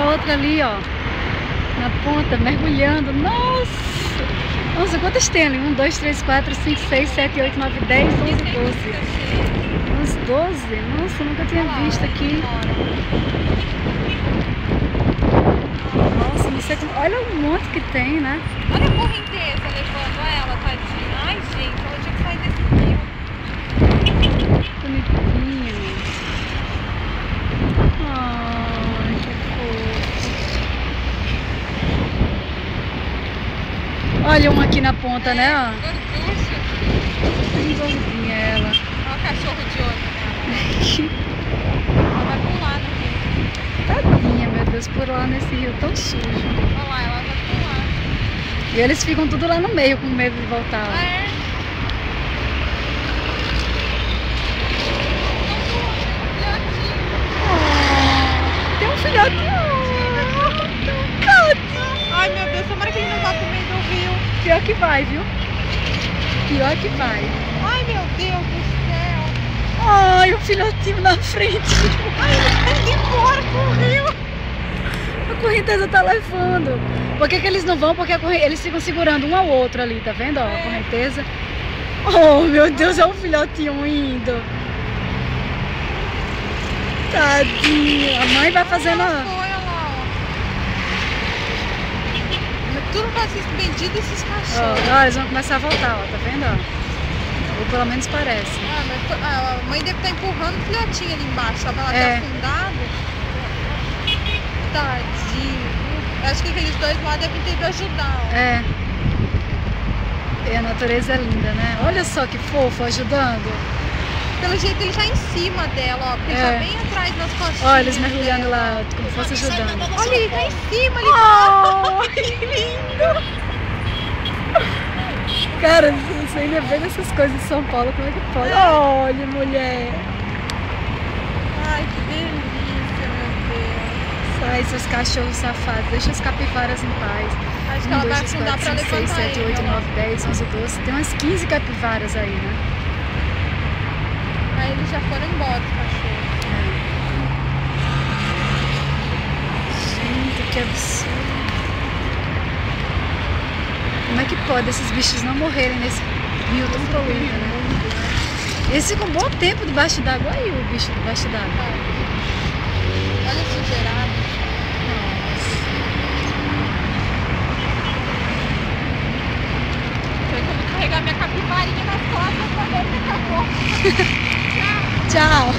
outra ali, ó. Na ponta, mergulhando. Nossa! Nossa, quantas tem ali? 1, 2, 3, 4, 5, 6, 7, 8, 9, 10, 11, 12. Uns 12? Nossa, nunca tinha visto aqui. Nossa, não sei como... Olha o monte que tem, né? Olha a correnteza levando ela, tadinha. Ai, gente, ela tinha que sair desse rio. Bonitinho. Ai, que fofo. Olha uma aqui na ponta, né? Ó. Gorducha. Bem gordinha ela. Olha o cachorro de olho dela. Ela vai pular no rio. Tadinha, meu Deus, por lá nesse rio tão sujo. Olha lá, ela vai pular. E eles ficam tudo lá no meio com medo de voltar. Ó. É. Tem um filhotinho. Tadinho. Ai, meu Deus, tomara que ele não vá pro meio do rio. Pior que vai, viu? Pior que vai. Ai, meu Deus do céu. Ai, o filhotinho na frente. Ai, ele tá indo embora pro rio. A correnteza tá levando. Por que eles não vão? Porque eles ficam segurando um ao outro ali, tá vendo? Ó, a correnteza. Oh, meu Deus, é um filhotinho indo. Tadinho. A mãe vai fazendo... Olha lá, ó. Tudo pra esses benditos esses cachorros. Ó, eles vão começar a voltar, ó, tá vendo? Ó? Ou pelo menos parece. Ah, mas a mãe deve estar empurrando o filhotinho ali embaixo, só pra ela ter afundado. Tadinho. Eu acho que aqueles dois lá devem ter ido ajudar, ó. É. E a natureza é linda, né? Olha só que fofo, ajudando. Pelo jeito ele tá em cima dela, ó. Porque ele tá bem atrás nas costinhas. Olha, eles mergulhando lá, como se fosse ajudando. Olha, ele tá em cima ali. Oh, que lindo! Cara, você ainda vê essas coisas em São Paulo, como é que pode? Olha, mulher! Ai, que delícia, meu Deus. Sai, seus cachorros safados, deixa as capivaras em paz. Acho que ela vai afundar pra 5, 6, levantar 7, 8, ele, 9, 10, 11, 12. Tem umas 15 capivaras aí, né? Aí eles já foram embora, os cachorros. Gente, que absurdo. Como é que pode esses bichos não morrerem nesse rio tão poluído, né? Eles ficam um bom tempo debaixo d'água. Olha aí o bicho debaixo d'água. Olha a sujeirada. Eu vou carregar minha capivarinha nas costas pra ver se acabou. Tchau!